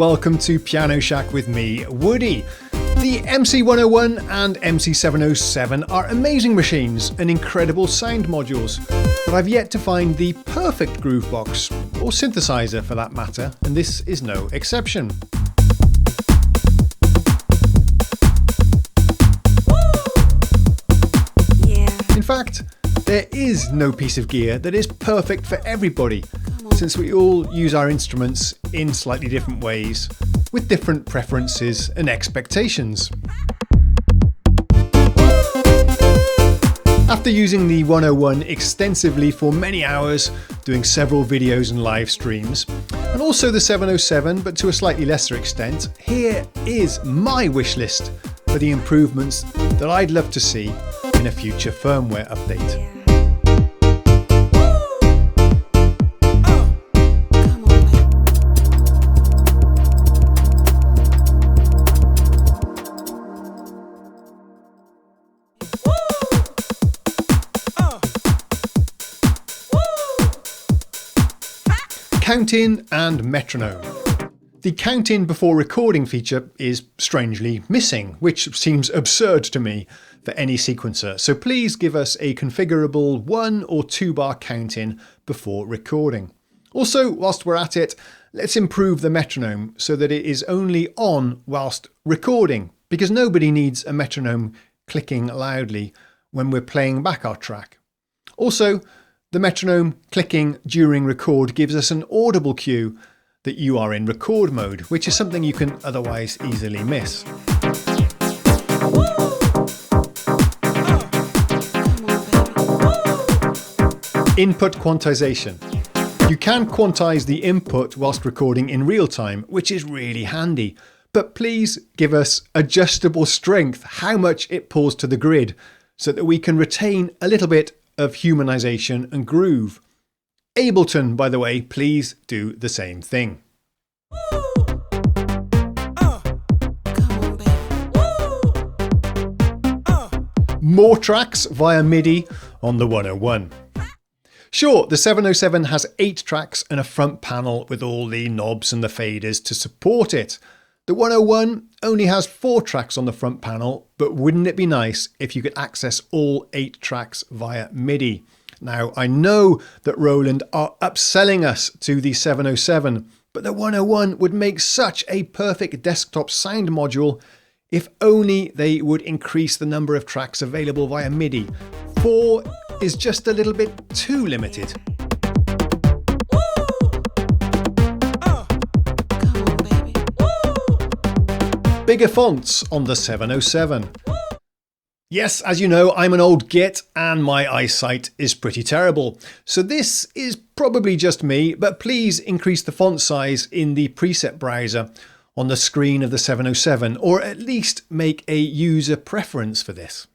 welcome to Piano Shack with me, Woody. The MC101 and MC707 are amazing machines and incredible sound modules, but I've yet to find the perfect groovebox, or synthesizer for that matter, and this is no exception. In fact, there is no piece of gear that is perfect for everybody, since we all use our instruments in slightly different ways, with different preferences and expectations. After using the 101 extensively for many hours, doing several videos and live streams, and also the 707 but to a slightly lesser extent, here is my wish list for the improvements that I'd love to see in a future firmware update. Count-in and metronome. The count-in before recording feature is strangely missing, which seems absurd to me for any sequencer, so please give us a configurable 1 or 2 bar count-in before recording. Also, whilst we're at it, let's improve the metronome so that it is only on whilst recording, because nobody needs a metronome clicking loudly when we're playing back our track. Also, the metronome clicking during record gives us an audible cue that you are in record mode, which is something you can otherwise easily miss. Input quantization. You can quantize the input whilst recording in real time, which is really handy, but please give us adjustable strength, how much it pulls to the grid, so that we can retain a little bit of humanization and groove. Ableton, by the way, please do the same thing. More tracks via MIDI on the 101. Sure, the 707 has 8 tracks and a front panel with all the knobs and the faders to support it. The 101 only has 4 tracks on the front panel, but wouldn't it be nice if you could access all 8 tracks via MIDI? Now, I know that Roland are upselling us to the 707, but the 101 would make such a perfect desktop sound module if only they would increase the number of tracks available via MIDI. 4 is just a little bit too limited. Bigger fonts on the 707. Yes, as you know, I'm an old git and my eyesight is pretty terrible. So this is probably just me, but please increase the font size in the preset browser on the screen of the 707, or at least make a user preference for this.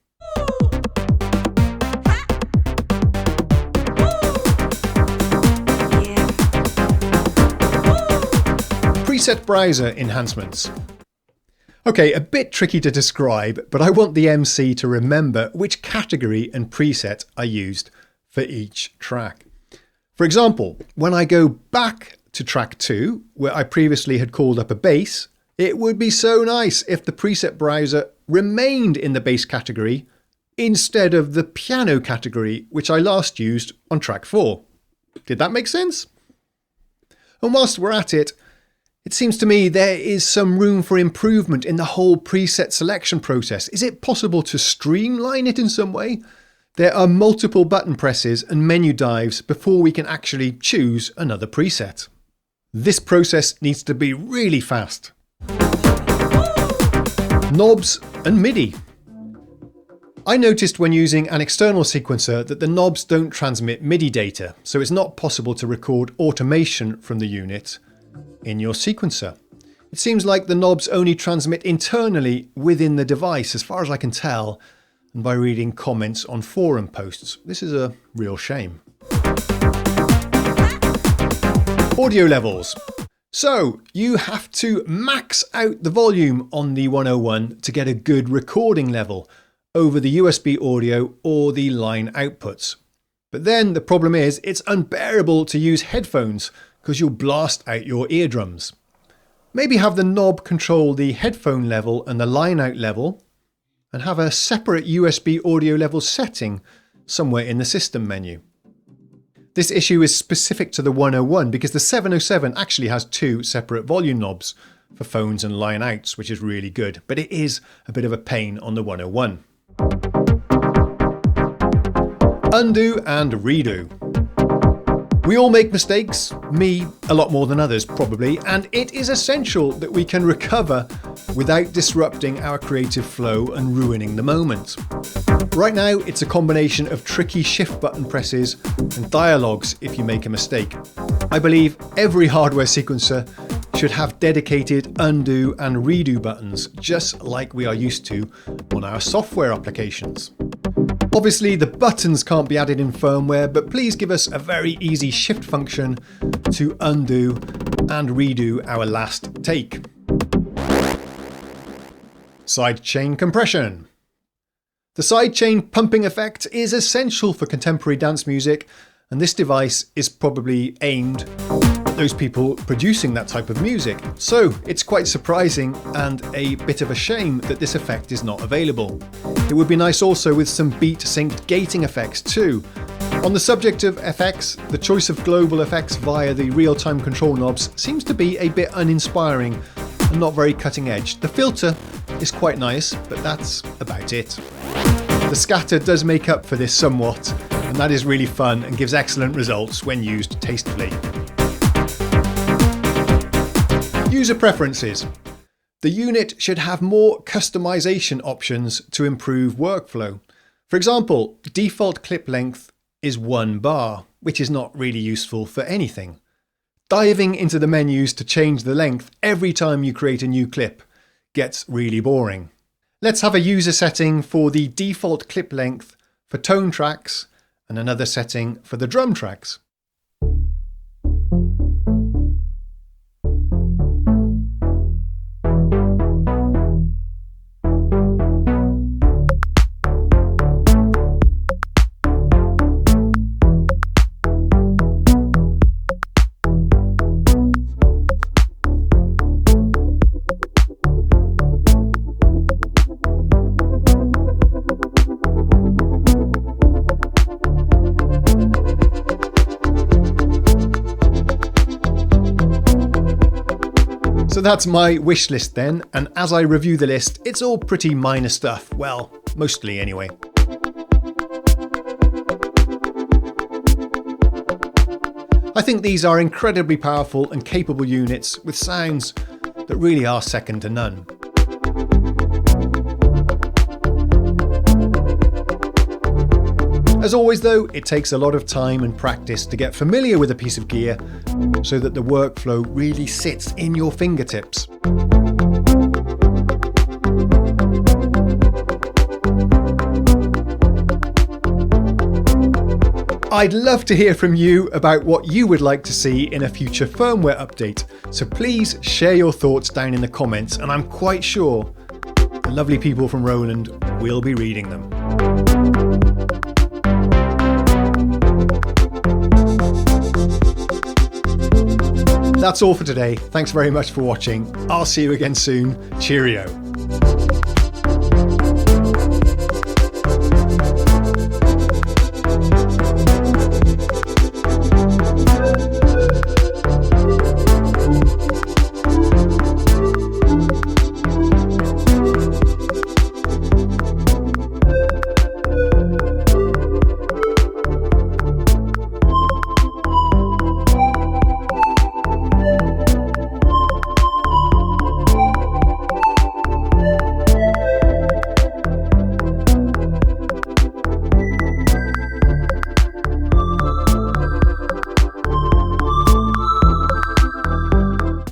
Preset browser enhancements. Okay, a bit tricky to describe, but I want the MC to remember which category and preset I used for each track. For example, when I go back to track 2, where I previously had called up a bass, it would be so nice if the preset browser remained in the bass category instead of the piano category, which I last used on track 4. Did that make sense? And whilst we're at it, it seems to me there is some room for improvement in the whole preset selection process. Is it possible to streamline it in some way? There are multiple button presses and menu dives before we can actually choose another preset. This process needs to be really fast. Knobs and MIDI. I noticed when using an external sequencer that the knobs don't transmit MIDI data, so it's not possible to record automation from the unit in your sequencer. It seems like the knobs only transmit internally within the device, as far as I can tell, and by reading comments on forum posts. This is a real shame. Audio levels. So you have to max out the volume on the 101 to get a good recording level over the USB audio or the line outputs. But then the problem is it's unbearable to use headphones because you'll blast out your eardrums. Maybe have the knob control the headphone level and the line out level, and have a separate USB audio level setting somewhere in the system menu. This issue is specific to the 101 because the 707 actually has two separate volume knobs for phones and line outs, which is really good, but it is a bit of a pain on the 101. Undo and redo. We all make mistakes, me a lot more than others probably, and it is essential that we can recover without disrupting our creative flow and ruining the moment. Right now, it's a combination of tricky shift button presses and dialogues if you make a mistake. I believe every hardware sequencer should have dedicated undo and redo buttons, just like we are used to on our software applications. Obviously, the buttons can't be added in firmware, but please give us a very easy shift function to undo and redo our last take. Sidechain compression. The sidechain pumping effect is essential for contemporary dance music, and this device is probably aimed at those people producing that type of music. So it's quite surprising and a bit of a shame that this effect is not available. It would be nice also with some beat synced gating effects too. On the subject of FX, the choice of global effects via the real-time control knobs seems to be a bit uninspiring and not very cutting edge. The filter is quite nice, but that's about it. The scatter does make up for this somewhat, and that is really fun and gives excellent results when used tastefully. User preferences. The unit should have more customization options to improve workflow. For example, default clip length is 1 bar, which is not really useful for anything. Diving into the menus to change the length every time you create a new clip gets really boring. Let's have a user setting for the default clip length for tone tracks and another setting for the drum tracks. So that's my wish list then, and as I review the list, it's all pretty minor stuff. Well, mostly anyway. I think these are incredibly powerful and capable units with sounds that really are second to none. As always though, it takes a lot of time and practice to get familiar with a piece of gear so that the workflow really sits in your fingertips. I'd love to hear from you about what you would like to see in a future firmware update, so please share your thoughts down in the comments, and I'm quite sure the lovely people from Roland will be reading them. That's all for today. Thanks very much for watching. I'll see you again soon. Cheerio.